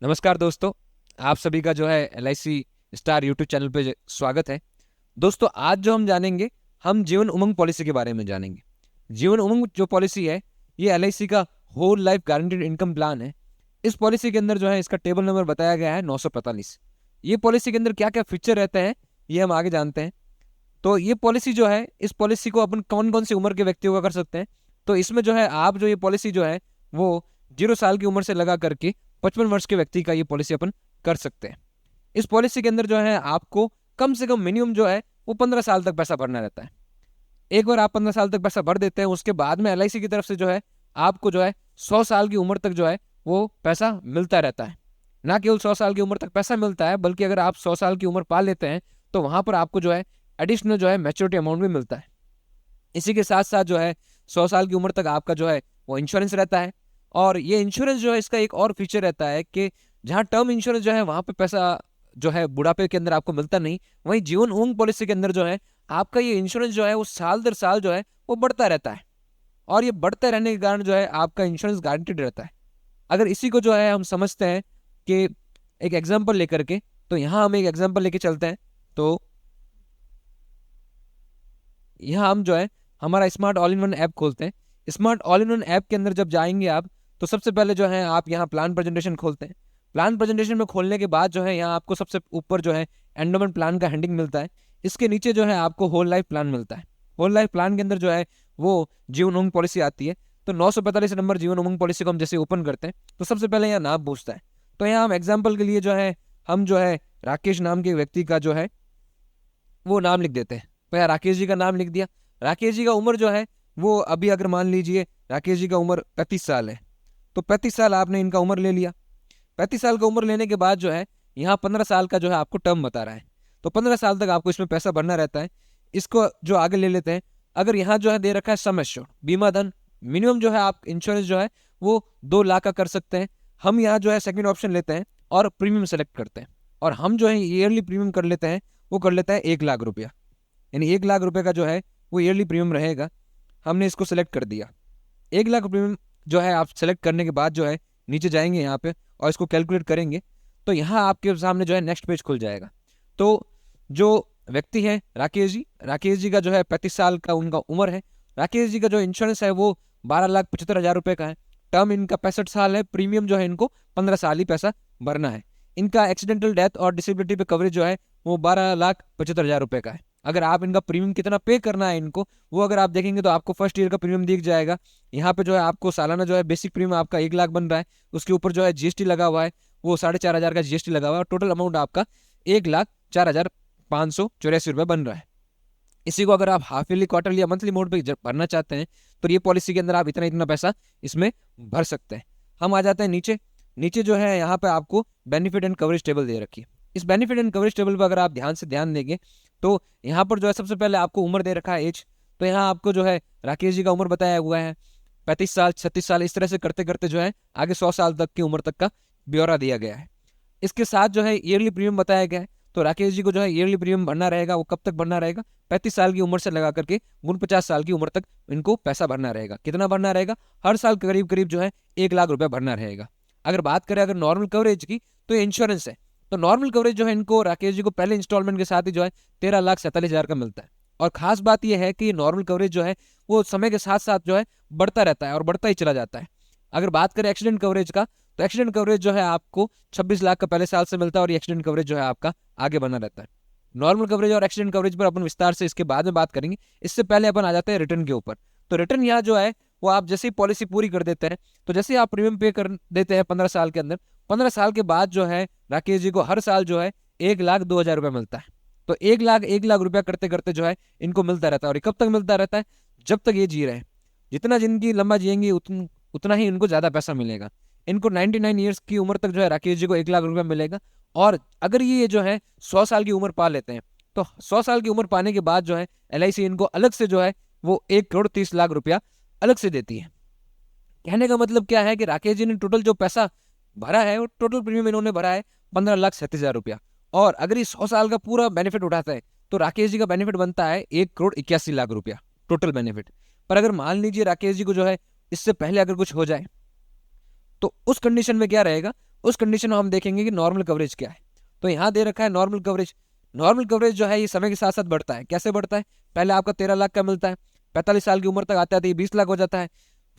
नमस्कार दोस्तों। आप सभी का जो है LIC स्टार यूट्यूब चैनल पे स्वागत है। दोस्तों, आज जो हम जानेंगे, हम जीवन उमंग पॉलिसी के बारे में जानेंगे। जीवन उमंग जो पॉलिसी है, ये LIC का whole life guaranteed income plan है। इस पॉलिसी के अंदर जो है इसका टेबल नंबर बताया गया है 945। ये पॉलिसी के अंदर क्या क्या फीचर रहते हैं, ये हम आगे जानते हैं। तो ये पॉलिसी जो है, इस पॉलिसी को अपन कौन कौन सी उम्र के व्यक्तियों का कर सकते हैं। तो इसमें जो है आप जो ये पॉलिसी जो है वो 0 साल की उम्र से लगा करके 55 वर्ष के व्यक्ति का ये पॉलिसी अपन कर सकते हैं। इस पॉलिसी के अंदर जो है आपको कम से कम मिनिमम जो है वो 15 साल तक पैसा भरना रहता है। एक बार आप 15 साल तक पैसा भर देते हैं, उसके बाद में LIC की तरफ से जो है आपको जो है 100 साल की उम्र तक जो है वो पैसा मिलता रहता है। ना केवल 100 साल की उम्र तक पैसा मिलता है, बल्कि अगर आप 100 साल की उम्र पा लेते हैं तो वहां पर आपको जो है एडिशनल जो है मैच्योरिटी अमाउंट भी मिलता है। इसी के साथ साथ जो है 100 साल की उम्र तक आपका जो है वो इंश्योरेंस रहता है। और ये इंश्योरेंस जो है, इसका एक और फीचर रहता है कि जहाँ टर्म इंश्योरेंस जो है वहां पे पैसा जो है बुढ़ापे के अंदर आपको मिलता नहीं, वहीं जीवन उमंग पॉलिसी के अंदर जो है आपका ये इंश्योरेंस जो है वो साल दर साल जो है वो बढ़ता रहता है। और ये बढ़ते रहने के कारण जो है आपका इंश्योरेंस गारंटीड रहता है। अगर इसी को जो है हम समझते हैं कि एक एग्जाम्पल लेकर के, तो यहाँ हम एक एग्जाम्पल लेके चलते हैं। तो यहाँ हम जो है हमारा smart all in one app खोलते हैं। Smart all in one app के अंदर जब जाएंगे आप, तो सबसे पहले जो है आप यहाँ प्लान प्रेजेंटेशन खोलते हैं। प्लान प्रेजेंटेशन में खोलने के बाद जो है यहाँ आपको सबसे ऊपर जो है एंडोमेंट प्लान का हेडिंग मिलता है। इसके नीचे जो है आपको होल लाइफ प्लान मिलता है। होल लाइफ प्लान के अंदर जो है वो जीवन उमंग पॉलिसी आती है। तो 945 नंबर जीवन उमंग पॉलिसी को हम जैसे ओपन करते हैं, तो सबसे पहले यहाँ नाम पूछता है। तो यहाँ हम एग्जाम्पल के लिए जो है हम जो है राकेश नाम के व्यक्ति का जो है वो नाम लिख देते हैं। तो यहाँ राकेश जी का नाम लिख दिया। राकेश जी का उम्र जो है वो अभी अगर मान लीजिए राकेश जी का उम्र 35 साल है, तो 35 साल आपने इनका उम्र ले लिया। 35 साल का उम्र लेने के बाद जो है यहाँ 15 साल का जो है आपको टर्म बता रहा है। तो 15 साल तक आपको इसमें पैसा भरना रहता है। इसको जो आगे ले लेते हैं, अगर यहाँ जो है दे रखा है सम एश्योर्ड बीमा धन, मिनिमम जो है आप इंश्योरेंस जो है वो 2 लाख का कर सकते हैं। हम यहाँ जो है सेकंड ऑप्शन लेते हैं और प्रीमियम सेलेक्ट करते हैं। और हम जो है ईयरली प्रीमियम कर लेते हैं, वो कर लेता है 1 लाख रुपया। यानी 1 लाख रुपए का जो है वो ईयरली प्रीमियम रहेगा। हमने इसको सेलेक्ट कर दिया। 1 लाख प्रीमियम जो है आप सेलेक्ट करने के बाद जो है नीचे जाएंगे यहाँ पे और इसको कैलकुलेट करेंगे, तो यहाँ आपके सामने जो है नेक्स्ट पेज खुल जाएगा। तो जो व्यक्ति है राकेश जी का जो है 35 साल का उनका उम्र है। राकेश जी का जो इंश्योरेंस है वो 12,75,000 रुपये का है। टर्म इनका 65 साल है। प्रीमियम जो है इनको 15 साल ही पैसा भरना है। इनका एक्सीडेंटल डेथ और डिसेबिलिटी पे कवरेज जो है वो 12,75,000 रुपये का है। अगर आप इनका प्रीमियम कितना पे करना है इनको, वो अगर आप देखेंगे तो आपको फर्स्ट ईयर का प्रीमियम दिख जाएगा। यहाँ पे जो है आपको सालाना जो है बेसिक प्रीमियम आपका 1 लाख बन रहा है। उसके ऊपर जो है GST लगा हुआ है, वो 4,500 का GST लगा हुआ है। और टोटल अमाउंट आपका 1,04,584 रुपये बन रहा है। इसी को अगर आप हाफ ईयरली, क्वार्टरली या मंथली मोड पे भरना चाहते हैं, तो ये पॉलिसी के अंदर आप इतना इतना पैसा इसमें भर सकते हैं। हम आ जाते हैं नीचे। नीचे जो है यहाँ पे आपको बेनिफिट एंड कवरेज टेबल दे रखी है। इस बेनिफिट एंड कवरेज टेबल पर अगर आप ध्यान से ध्यान देंगे, तो यहाँ पर जो है सबसे पहले आपको उम्र दे रखा है एज। तो यहाँ आपको जो है राकेश जी का उम्र बताया हुआ है 35 साल, 36 साल, इस तरह से करते करते जो है आगे 100 साल तक की उम्र तक का ब्यौरा दिया गया है। इसके साथ जो है ईयरली प्रीमियम बताया गया है। तो राकेश जी को जो है ईयरली प्रीमियम भरना रहेगा, वो कब तक भरना रहेगा, 35 साल की उम्र से लगा करके 49 साल की उम्र तक इनको पैसा भरना रहेगा। कितना भरना रहेगा, हर साल करीब करीब जो है 1 लाख रुपया भरना रहेगा। अगर बात करें अगर नॉर्मल कवरेज की, तो ये इंश्योरेंस है। तो नॉर्मल कवरेज जो है इनको राकेश जी को पहले इंस्टॉलमेंट के साथ ही जो है 13,47,000 का मिलता है। और खास बात यह है कि नॉर्मल कवरेज जो है वो समय के साथ साथ जो है बढ़ता रहता है और बढ़ता ही चला जाता है। अगर बात करें एक्सीडेंट कवरेज का, तो एक्सीडेंट कवरेज जो है आपको 26 लाख का पहले साल से मिलता है और ये एक्सीडेंट कवरेज जो है आपका आगे बना रहता है। नॉर्मल कवरेज और एक्सीडेंट कवरेज पर अपन विस्तार से इसके बाद में बात करेंगे। इससे पहले अपन आ जाते हैं रिटर्न के ऊपर। तो रिटर्न यहाँ जो है वो आप जैसे ही पॉलिसी पूरी कर देते हैं, तो जैसे ही आप प्रीमियम पे कर देते हैं 15 साल के अंदर, 15 साल के बाद जो है राकेश जी को हर साल जो है 1,02,000 रुपया मिलता है। तो 1 लाख रुपया करते करते जो है इनको मिलता रहता है। और ये कब तक मिलता रहता है, जब तक ये जी रहे हैं। जितना जिंदगी लंबा जिएंगे उतना ही इनको ज्यादा पैसा मिलेगा। इनको 99 ईयर्स की उम्र तक जो है राकेश जी को 1 लाख रुपया मिलेगा। और अगर ये जो है 100 साल की उम्र पा लेते हैं, तो 100 साल की उम्र पाने के बाद जो है LIC इनको अलग से जो है वो 1,30,00,000 रुपया अलग से देती है। कहने का मतलब क्या है कि राकेश जी ने टोटल जो पैसा भरा है, वो टोटल प्रीमियम इन्होंने भरा है 15,37,000 रुपया। और अगर ये 100 साल का पूरा बेनिफिट उठाता है, तो राकेश जी का बेनिफिट बनता है 1,81,00,000 रुपया टोटल बेनिफिट। पर अगर मान लीजिए राकेश जी को जो है इससे पहले अगर कुछ हो जाए, तो उस कंडीशन में क्या रहेगा, उस कंडीशन में हम देखेंगे कि नॉर्मल कवरेज क्या है। तो यहाँ दे रखा है नॉर्मल कवरेज। नॉर्मल कवरेज जो है ये समय के साथ साथ बढ़ता है। कैसे बढ़ता है? पहले आपका 13 लाख का मिलता है, 45 साल की उम्र तक आते आते ये 20 लाख हो जाता है,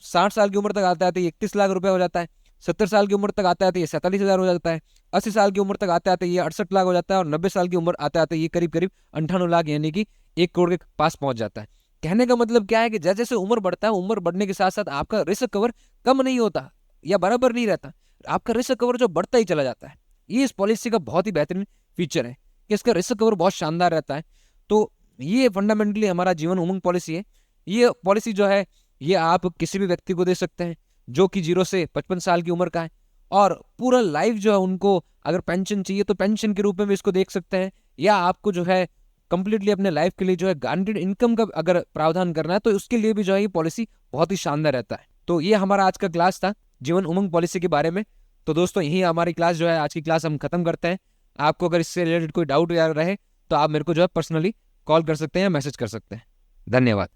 60 साल की उम्र तक आते आते ये 31 लाख रुपए हो जाता है, 70 साल की उम्र तक आते आते ये 47,000 हो जाता है, 80 साल की उम्र तक आते आते ये 68 लाख हो जाता है, और 90 साल की उम्र आते आते ये करीब करीब 58 लाख यानी कि 1 करोड़ के पास पहुंच जाता है। कहने का मतलब क्या है कि जैसे जैसे उम्र बढ़ता है, उम्र बढ़ने के साथ साथ आपका रिस्क कवर कम नहीं होता या बराबर नहीं रहता, आपका रिस्क कवर जो बढ़ता ही चला जाता है। ये इस पॉलिसी का बहुत ही बेहतरीन फीचर है कि इसका रिस्क कवर बहुत शानदार रहता है। तो ये फंडामेंटली हमारा जीवन उमंग पॉलिसी है। ये पॉलिसी जो है ये आप किसी भी व्यक्ति को दे सकते हैं जो कि 0 से 55 साल की उम्र का है, और पूरा लाइफ जो है उनको अगर पेंशन चाहिए तो पेंशन के रूप में भी इसको देख सकते हैं, या आपको जो है कंप्लीटली अपने लाइफ के लिए जो है गारंटीड इनकम का अगर प्रावधान करना है तो उसके लिए भी जो है ये पॉलिसी बहुत ही शानदार रहता है। तो ये हमारा आज का क्लास था जीवन उमंग पॉलिसी के बारे में। तो दोस्तों यही हमारी क्लास जो है, आज की क्लास हम खत्म करते हैं। आपको अगर इससे रिलेटेड कोई डाउट या रहे तो आप मेरे को जो है पर्सनली कॉल कर सकते हैं या मैसेज कर सकते हैं। धन्यवाद।